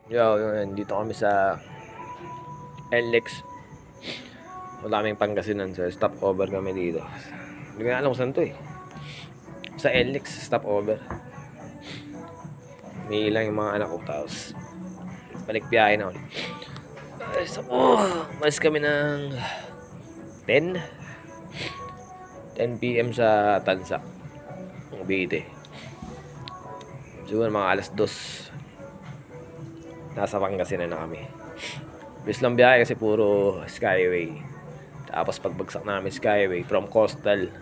Yun, dito kami sa NLEX. Wala kaming Pangasinan, so stop over kami dito. Hindi ko na alam kung saan to eh. Sa NLEX, stop over. May ilang yung mga anak ko, tapos balik biyahe na ulit. Ay, so, malis kami ng 10 PM sa Tansa, Cavite. Siguro mga alas 2 nasa Pangasinan na kami. Bis lang biyahe kasi puro Skyway. Tapos pagbagsak namin Skyway from Coastal,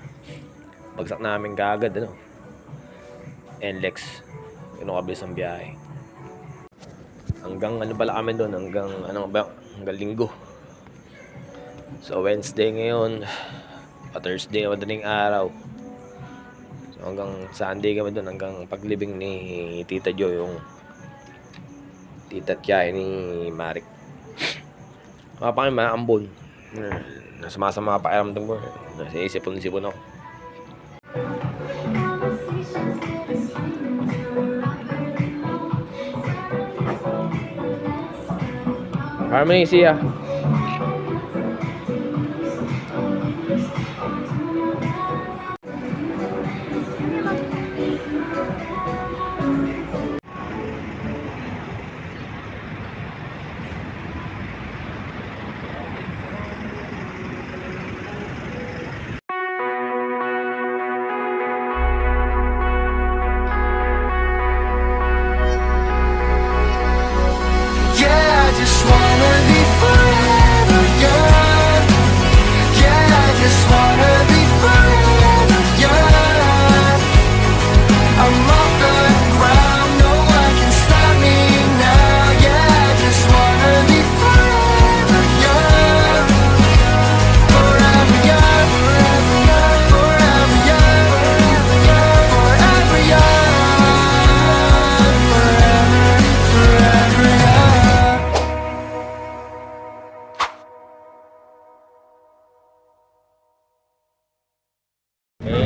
bagsak namin kaagad NLEX. Ganun kabilis ang biyahe. Hanggang pala kami doon, hanggang Linggo. So Wednesday ngayon, Thursday madaling araw. So hanggang Sunday kami doon, hanggang paglibing ni Tita Jo, yung tita Tiyahe ni Marik. Kapag kami maambon, sumasama pa pakiramdam ko. Nasisipon-sipon ako. Harmony, siya.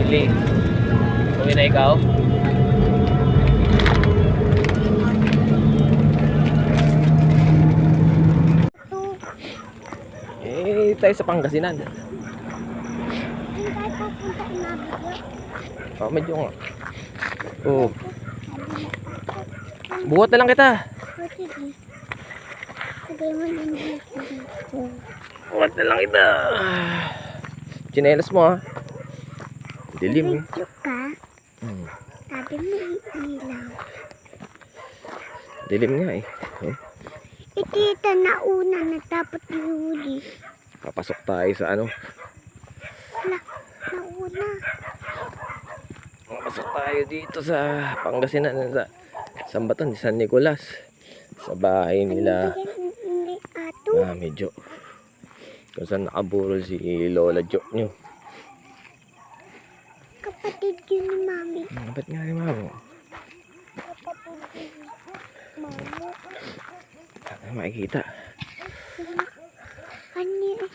Eli, uwi na ikaw? Tayo sa Pangasinan. Medyo nga. Buhat na lang kita. Buhat na lang kita. Chinelas mo dilim. Video ka? Sabi mo ilaw. Dilim nga Ikita na una na dapat ihuli. Papasok tayo sa Nauna. Papasok tayo dito sa Pangasinan, sa San Baton, San Nicolas. Sa bahay nila medyo kung saan nakaburol si Lola Jo nyo. Kapatid yun ni Mami. Ba't nga ni Mami? Kapatid yun ni Mami. Makikita.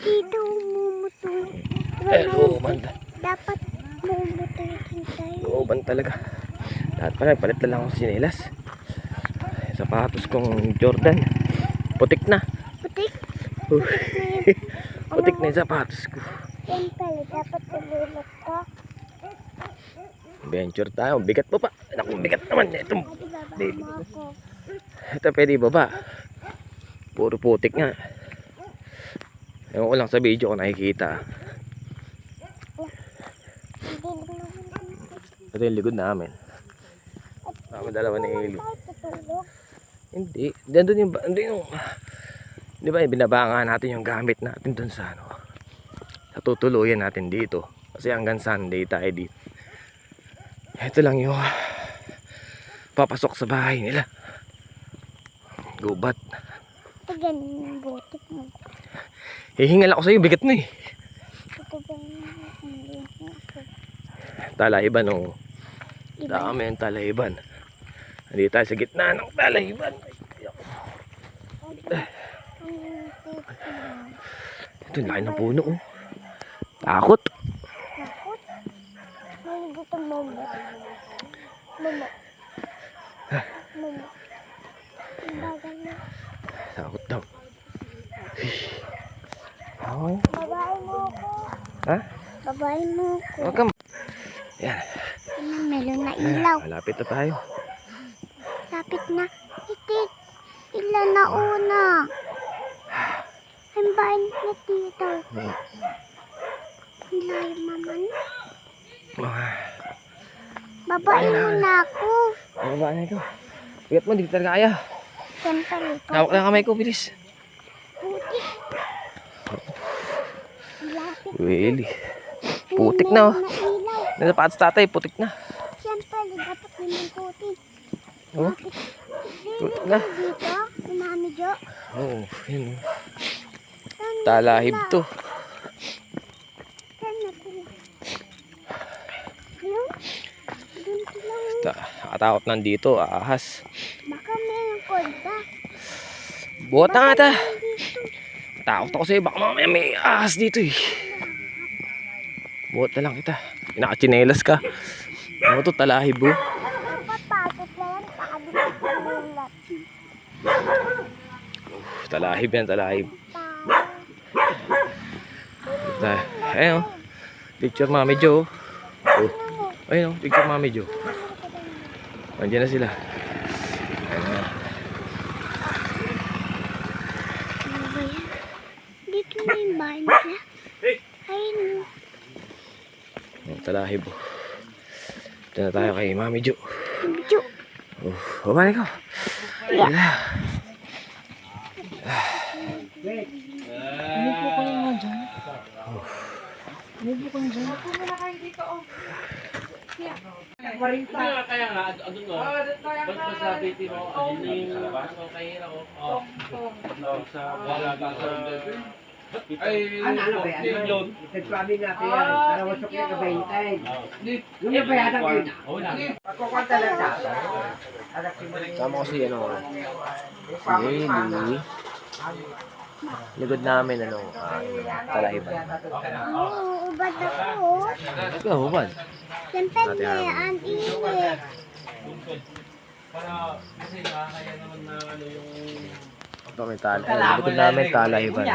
Dito umumutol. Banta. Dapat umumutol din tayo. Ban talaga. Lahat pala, palit na lang ako sinelas. Sapatos kong Jordan. Putik na. Putik? Putik na yung sapatos ko. Yan pala, dapat umulot ka. Venture tayo. Bigat pa pa. Naku, bigat naman. Ito. Baby ko. Ito pwede ba ba? Puro putik nga. Ewan ko lang sa video ko nakikita. Ito yung likod namin. Kami dalawa ni Eli. Hindi. Doon yung di ba binabangan natin yung gamit natin doon sa sa tutuluyan natin dito. Kasi hanggang Sunday tayo dito. Ito lang yung papasok sa bahay nila. Gubat. Ito ganun yung butik mo. Hihingal ako sa'yo, bigat na Talayban dami ang talayban. Hindi tayo sa gitna ng talayban. Ito, laki ng puno Takot. Takot? May gusto momo. Momo. Momo. Bagal na. Takot daw. Oh. Babae mo ko. Ha? Babae mo ko. Huwag kang... Yan. Meron na ilaw. Malapit na tayo. Lapit na. Itik. Ilan na una. Ang bahay na dito. Ang layo naman. Babae mo na ako. Ano ba na ikaw? Bigat mo, hindi talaga kaya. Siyempre ito. Hawak na kamay ko, bilis. Putik. Lapit. Willy. Putik na oh. Meron na ilaw. Nasapatos tatay, putik na. Siyempre, dapat naman putik. Oh, putik na. Dito, yung Mami Jo. Oo, yun oh. Talahib to. Saan na sila? Hello? Doon sila. Nakatakot nandito, ahas. Baka mayroong kolda. Buhat na nga ta. Dito. Takot ako sa'yo, baka mamaya may ahas dito eh. Buhat na lang kita. Nakachinelas ka. Ano to, talahib oh. Napapagod na yan. Pakabit sa ulat. Talahib yan, talahib. Ayun oh. Picture Mami Jo. Oh. Ayun oh, picture Mami Jo. Andiyan na sila. Ayun na. Ano ba yan? Dito na yung bahay nila. Ayun. Oh, talahib oh. Diyan na tayo kay Mami Jo. Video. Oh, baba na ikaw. Yan na. Kaya nga, ano no? Ba't masabi mo, ano yung kahira ko? Sa balaga sa... Ay, Ano ba yan? Nagsabi natin yan. Para wasok yung kabahintay. Yung nabayaran ko yun. Pagkukwanta lang sa akin. Sama ko si ano. Si Lily. Ligod namin ano. Talahiban. Oo, ubad ako. Ikaw, hubad. Siyempre, may ang init. Para kasi kaya naman na ano yung... Ito may ligod namin talahiban.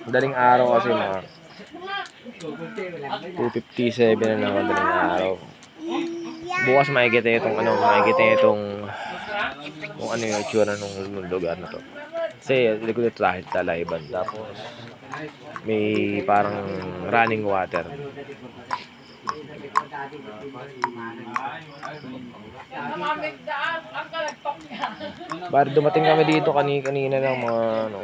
Madaling araw kasi mga 2:57 na naman madaling araw. Bukas makikita itong ano, makikita itong kung ano yung itsura nung lugar na to. Kasi likod ito dahil talaiban. Tapos may parang running water. Bari dumating kami dito kanina lang mga ano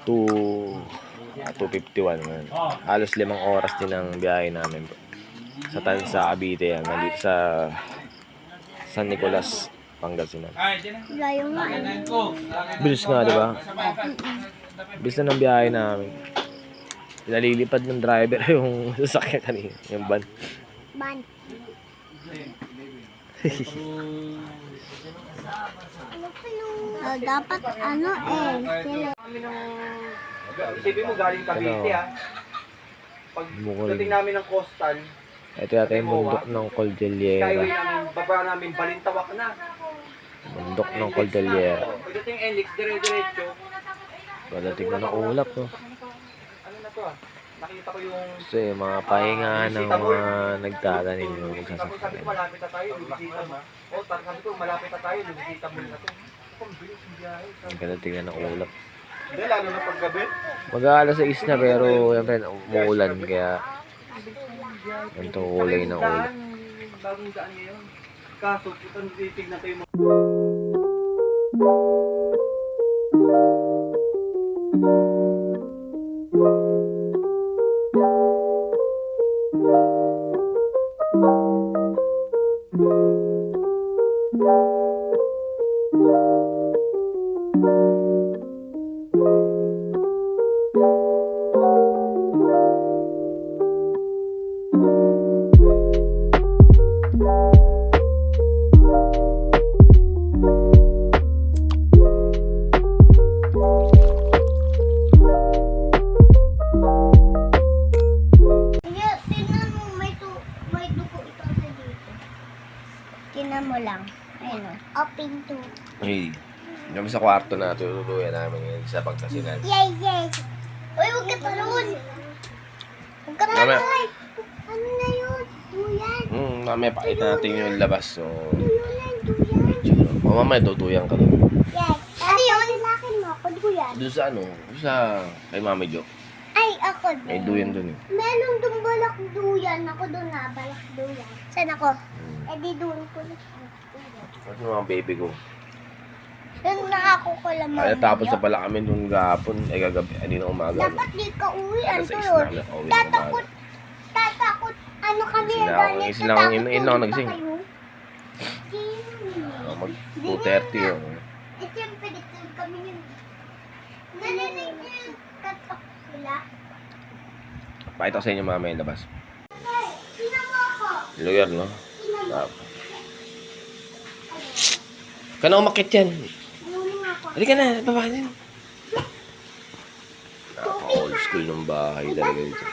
2:51 man. Halos 5 oras din ang biyahe namin sa Cavite yan, nandito sa San Nicolas, Pangasinan. Layo nga. Bilis nga, di ba? Bilis na ng biyahe namin. Nalilipad ng driver yung sasakyan kanina, yung van. Ban. Dapat ano sila. Isipin mo galing Cavite ha. Pag dating namin ng coastal, Ito yata yung bundok ng Cordillera. skyway namin, baba namin, Balintawak na. Bundok ng Cordillera. Pagdating Enlix, dire-diretso. Padating na ng ulap, no? Ano na to ah? Nakita ko yung... Kasi mga pahinga ng mga nagtatanim yung Sabi ko magsasakyan. malapit na tayo, lumisita mo. O, sabi ko malapit na tayo, lumisita mo na to. Ang bilis ng biyahe. Pagdating na ng ulap. Hindi, lalo na paggabi. Mag-aalas 6 na pero siyempre umuulan kaya ganito kulay ng ulap. Bagong daan ngayon. Kaso, putang titignan tayo mga... Tingnan mo, may dugo ito sa dito. Tingnan mo lang. Ayun o. Open to. Hey, kami sa kwarto na tutuluyan namin ngayon sa pagkasinan. Yay, yay. Uy, huwag ka talon. Huwag ka Mamaya. talon. Ano na yun? Duyan. Mamaya pakita natin yung labas. So, Duyan, duyan. mamaya tutuyan ka doon. Yay. Ano yun? Lakin mo ako, duyan. Doon sa ano, doon sa kay Mami Jo. Ay, ako din. May duyan doon eh. Meron doon balak duyan. Ako doon na, balak duyan. Saan ako? Eh di doon ko na. Kasi mga baby ko. Doon na ako ko lang. Kaya tapos sa pala kami doon gahapon, ay gagabi, hindi na umaga. Dapat di ka uwi. Ano Alas to 6 yun? na, uwi na Tatakot. Tatakot. Ano kami Gising na ako, ganito? gising na ako, Takot in na ako tulog nagising. pa kayo? Sino? Mag 2:30 yun. Eh, siyempre, dito kami yun. Narinig niyo yung katok sila? Pakita ko sa inyo mamaya yung labas. Ay, sino mo ako? Lugar, no? Sino mo? Kana umakit yan. Lulong ako. Halika na, baba din. Napaka-old school ng bahay talaga dito.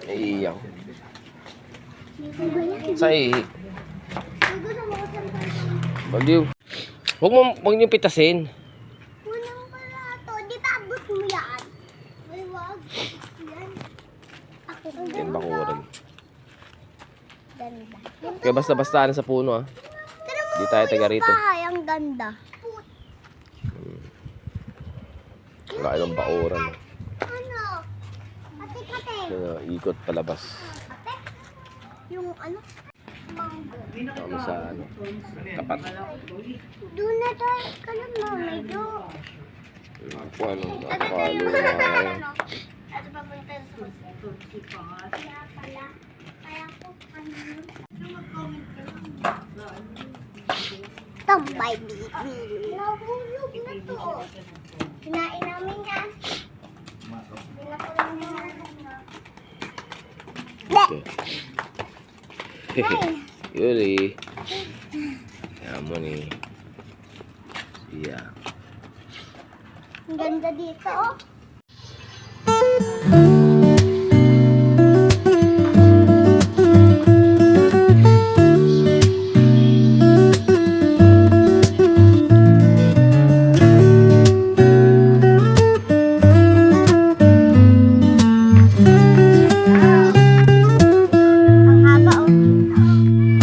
Iiyak. Sa ihi. Baliw. Huwag niyo pitasin. Unang pala to. Di ba abot mo yan? Ay, wag. Yan. Ako. Yung bakuran. Ganda. Kaya basta-basta sa puno ah. Pero mo, Di tayo taga rito. bahay, ang ganda. Wala kayong bakuran. Ano? Ate, kate. Ikot palabas. Ate? Yung ano? Mango. Kami sa ano, tapat. Doon na tayo ka lang, medyo. Kung ano, napakalo na ngayon. Ito pa punta sa kaya pala. Kaya ko ano yun? Mag-comment ka lang. Tambay, baby. Nahulog na to. Kinain namin yan. Pinakulang na Yuli. Kaya mo ni. Siya. Ang ganda dito, oh. Ang haba, oh.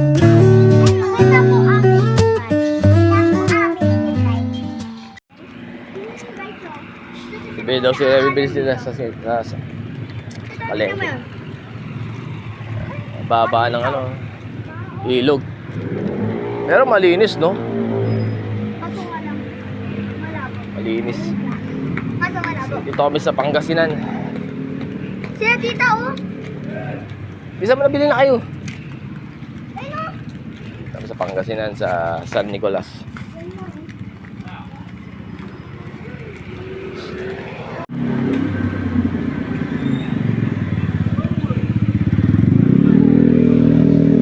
Maganda po aming lugar. Maganda po aming lugar. Bibili daw sila, bibili sila sa palengke. Baba ng ano, ilog. Pero malinis, no? Kaso wala. Wala po. Malinis. Kaso wala po. Dito kami sa Pangasinan. Sila tita, oh. Bisa mo nabili na kayo. Ayun, oh. Kami sa Pangasinan, sa San Nicolas.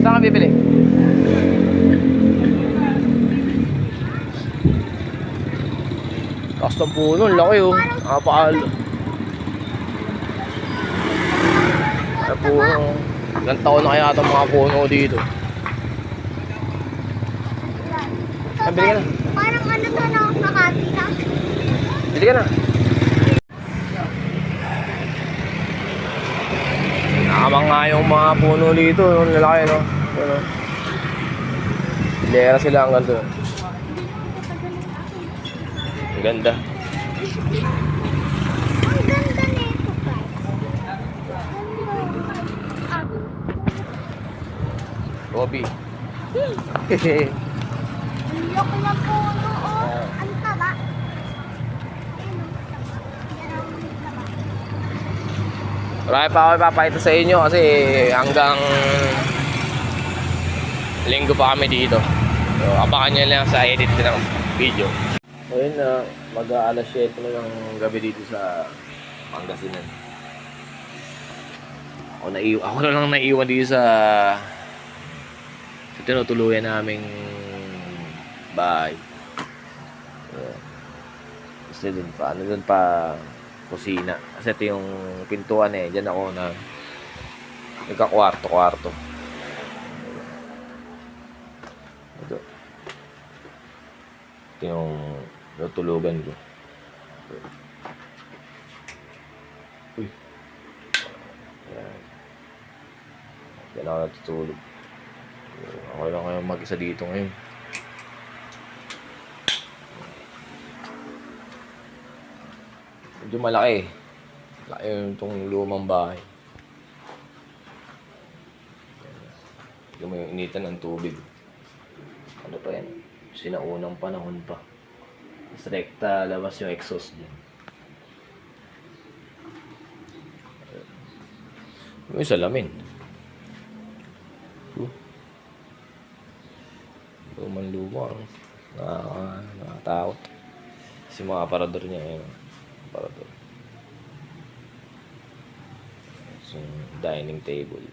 Saan ka bibili? Taas ng puno, ang laki oh. Napakalo. Ang puno. Ilang taon na kaya itong mga puno dito. Bili ka na. Parang ano to na Makati na. Bili ka na. Nakamanga yung mga puno dito. Yung lalaki, no? Ano? Hilera sila hanggang doon. Ang ganda. Moby. Iyok na po, oo. Ang taba. Ayun, taba. Yan ang taba. Marami pa ako ipapakita sa inyo kasi hanggang linggo pa kami dito. So, abangan nyo lang sa edit ng video. So yun na, mag-aalas 7 na ng gabi dito sa Pangasinan. Ako na lang naiwan dito sa tinutuluyan naming bahay. So, kasi dun pa kusina. Kasi ito yung pintuan eh. Diyan ako na nagka-kwarto. Ito. Ito yung natulugan ko. Uy. Ayan. Diyan ako natutulog. Ako lang ngayon mag-isa dito ngayon. Medyo malaki. Laki yung itong lumang bahay. Hindi mo yung initan ng tubig. Ano pa yan? Sinaunang panahon pa. Tapos rekta, labas yung exhaust dyan. Yung salamin. Lumang-luma. Nakatakot. Kasi mga aparador niya yun. Aparador. So, dining table.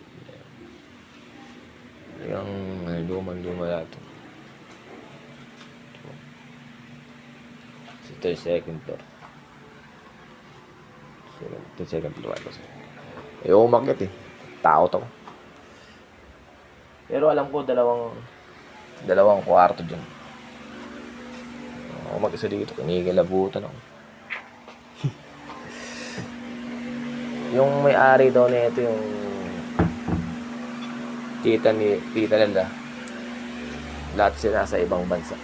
Yung lumang-luma lahat. Ito yung second floor. Ito yung second floor. Ayaw umakit eh. Takot ako. Pero alam ko dalawang kwarto dyan. Ako mag-isa dito. Kinikilabutan ako. Yung may-ari daw na ito yung tita nila. Lahat sila sa ibang bansa.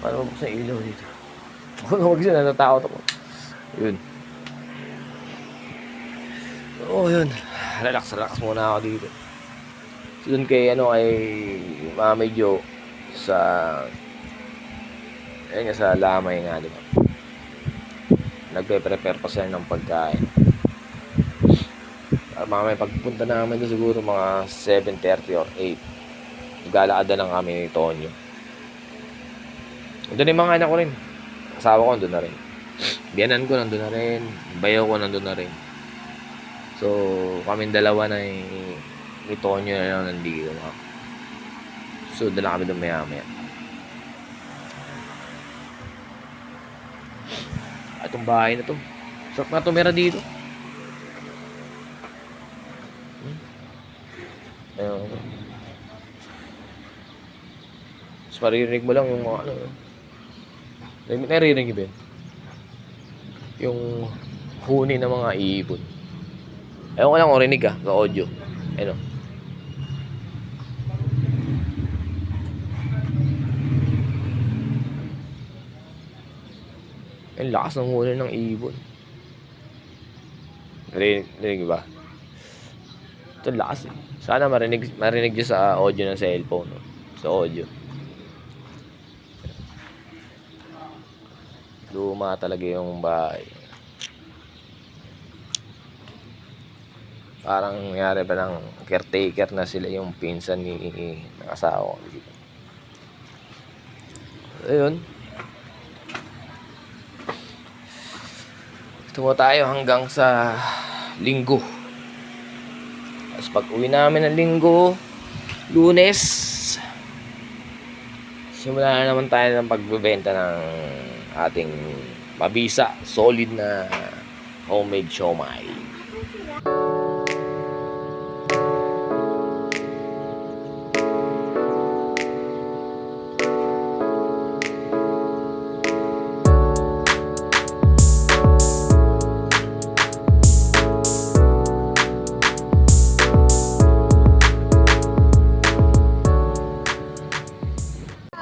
Paano mabuksan yung ilaw dito? Huwag mag-isa, natatakot ako. Yun. Oo, yun. Relax muna ako dito. So, dun kay Mami Jo sa sa Lamay nga, di ba? Nagpe-prepare pa siya ng pagkain. Mamaya pagpunta namin doon siguro mga 7:30 or 8. Naglalakad na lang kami ni Tonyo. Doon yung mga anak ko rin. Asawa ko nandun na rin. Biyanan ko nandun na rin. Bayaw ko nandun na rin. So, kaming dalawa na ni Tonyo na lang nandito. So, dala kami doon maya-maya. At itong bahay na to. Sarap na tumira dito. Ayun. Tapos maririnig mo lang yung mga naririnig ba yun? Yung huni ng mga ibon. Ewan ko lang kung rinig sa audio. Ayun. Ang lakas ng huni ng ibon. Narinig ba? Ito lakas eh. Sana marinig nyo sa audio ng cellphone. No? Sa audio. Luma talaga yung bahay. Parang nangyari pa ng caretaker na sila yung pinsan ni asawa ko. Ayun. Tumo tayo hanggang sa Linggo. Tapos pag uwi namin ng Linggo, Lunes, simula na naman tayo ng pagbebenta ng ating mabisa, solid na homemade siomai.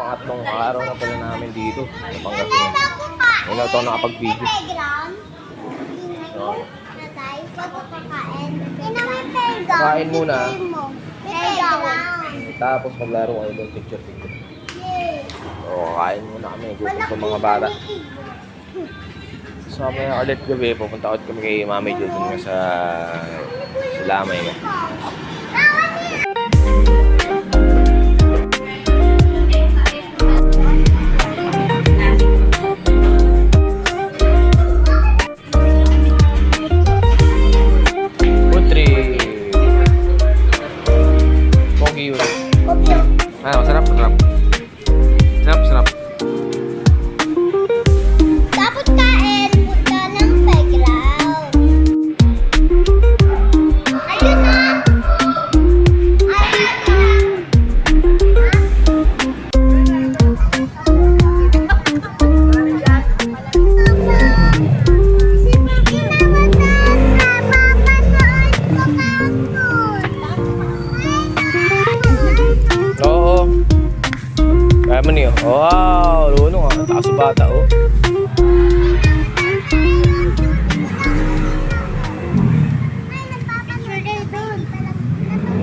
Pangatlong araw na pala namin dito sa Pangasinan. Wala ito nakapag-video. Playground. Natay, pag kakain. May playground. Kain muna. Playground. Tapos maglaro kayo doon, picture. Yay! O, kain muna kami. Gutom sa mga bata. So, mamaya ulit gabi, pupunta ulit kami kay Mami Jo dun sa Lamay. Putri. Pogi yun. Masarap. Sarap. Dapat kain, punta ng playground. Ayun na! Oo. Kaya mo niyo. Wow, lunong ah. Ang taas sa bata oh.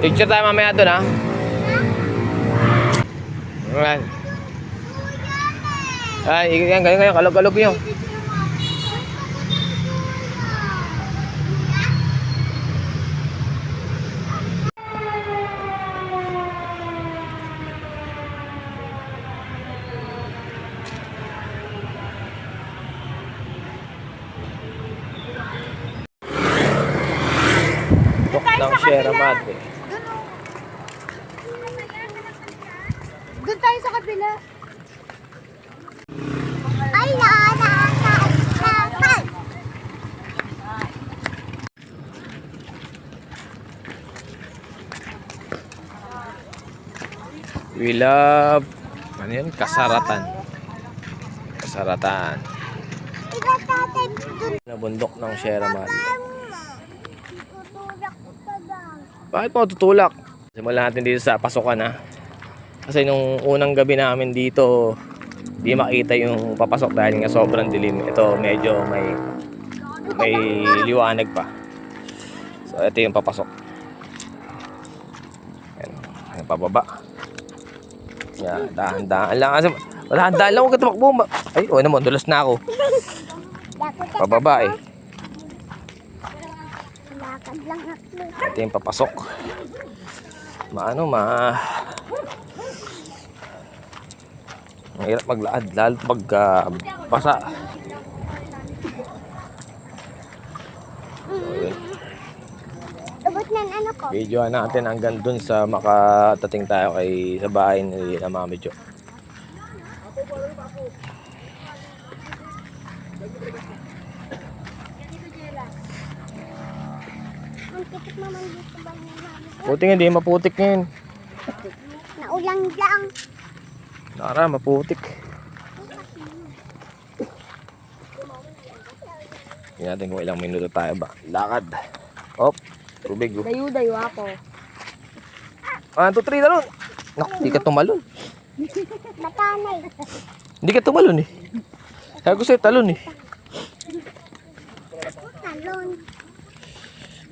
Picture tayo mamaya doon ha. Alright. Ay, yan, ganyan, kalog-kalog nyo. Tok ng Sierra Madre. Doon tayo sa kabila. Ay, We love, ano yun? Kasaratan. Na bundok ng Sierra Madre. Bakit mo tutulak? Simulan natin dito sa pasukan ha. Kasi nung unang gabi namin dito, di makita yung papasok dahil nga sobrang dilim. Ito medyo may liwanag pa. So ito yung papasok. Yan, yung pababa. Yan, dahan-dahan lang. Dahan-dahan lang, huwag ka tumakbo. Ay, naman, dulas na ako. Pababa eh. lakad lang ako. Ito yung papasok. Mahirap maglakad, lalo pag basa. Abot na ano ko. Video natin hanggang dun sa makatating tayo sa bahay ni Mami Jo. Ang titik naman dito ba niya namin? Puti nga, di maputik ngayon. Naulang lang. Nara, maputik. Tingnan natin kung ilang minuto tayo ba. Lakad. Hop, tubig. Dayo-dayo ako. 1, 2, 3, talon. Naku, di ka tumalon. Matanay. Hindi ka tumalon eh. Sabi ko sa'yo, talon eh. Talon.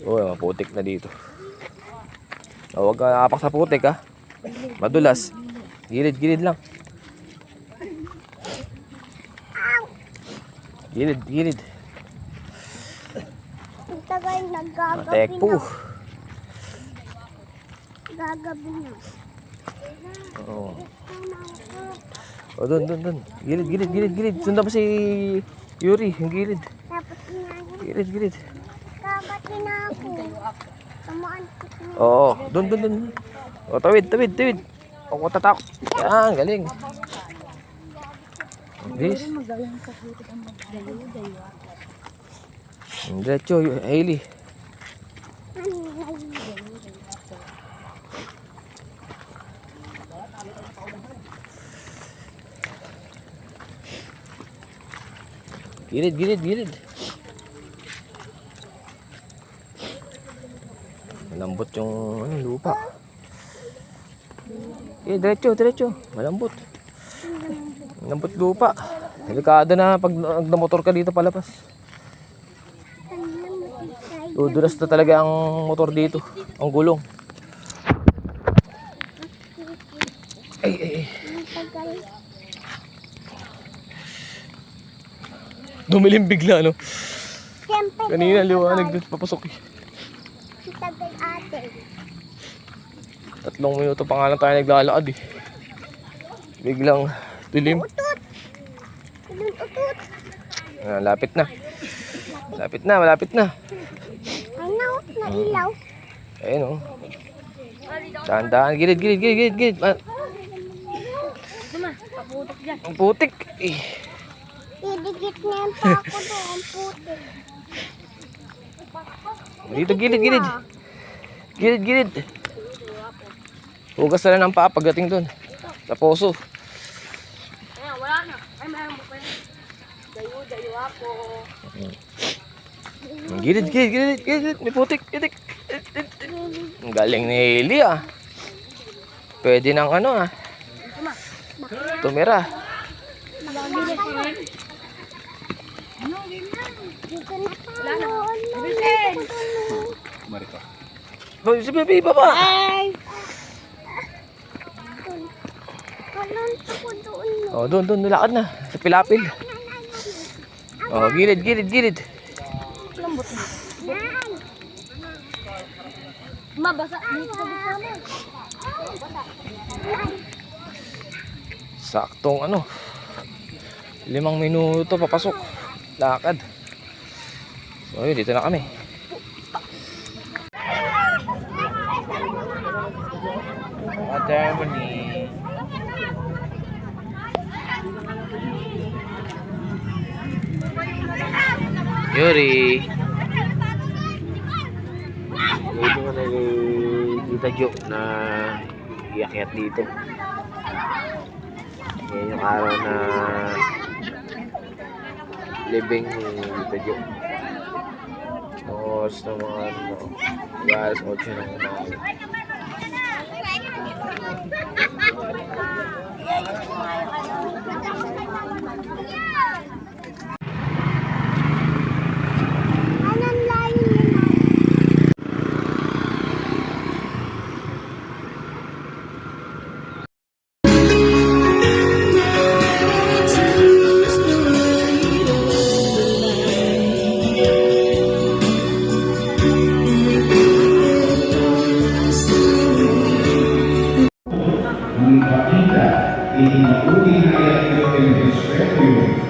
Uy, maputik na dito. Huwag ka apak sa putik ha. Madulas. Gilid-gilid lang. Gilid. Ang tagal naggagabi Matekpo. na. Gagabi na. Oo. O, dun. Gilid. Sundan pa si Yuri, yung gilid. Tapos inahin. Gilid. Gagabi na ako. Tamaan ko. Oo, dun. O, tawid. Huwag mo tatak. Yan, galing. Bis. Diretso, Hailey. Gilid. Malambot yung lupa. Diretso. Malambot lupa. Delikado na pag nagmotor ka dito palapas. Dulas na talaga ang motor dito. Ang gulong. Ay. Ang tagal. Dumilim bigla, no? Siyempre, Kanina ang liwanag tagal. dito papasok eh. Ang tagal ate. 3 minuto pa nga lang tayo naglalakad eh. Biglang dilim. Utot. Tulun utot. Ah, lapit na. Malapit na. Ano? Nailaw. Ayun oh. Dahan-dahan. Gilid. Ah, Paputok dyan. ang putik. Eh. Idikit na yung pako doon, putik. Dito, gilid. Hugas na lang ng paa pagdating dun. Sa poso. Ayan, wala na. Ay, meron mo pa yun. Dayo ako. Gilid. May putik. Ang galing ni Eli ah. Pwede ng ano ah. Tumira. Dito na tayo. Bisin! Boy, si Bebe pa ba? Ay! Walang ako doon. Oh, doon, nilakad na. Sa pilapil. Oh, gilid. Lambot mo. Yan! Mabasa. Dito sa bisama. Saktong ano. 5 minuto papasok. Lakad. So, yun, dito na kami. Ceremony. Yuri. Dito nga Tita Jo na iakyat dito. Ngayon yung araw na living ni Tita Jo. Oras na mga ano, alas 8 ng umaga. Anong layo yun? Ipakita ini mabuting hayat Philippine Rescue.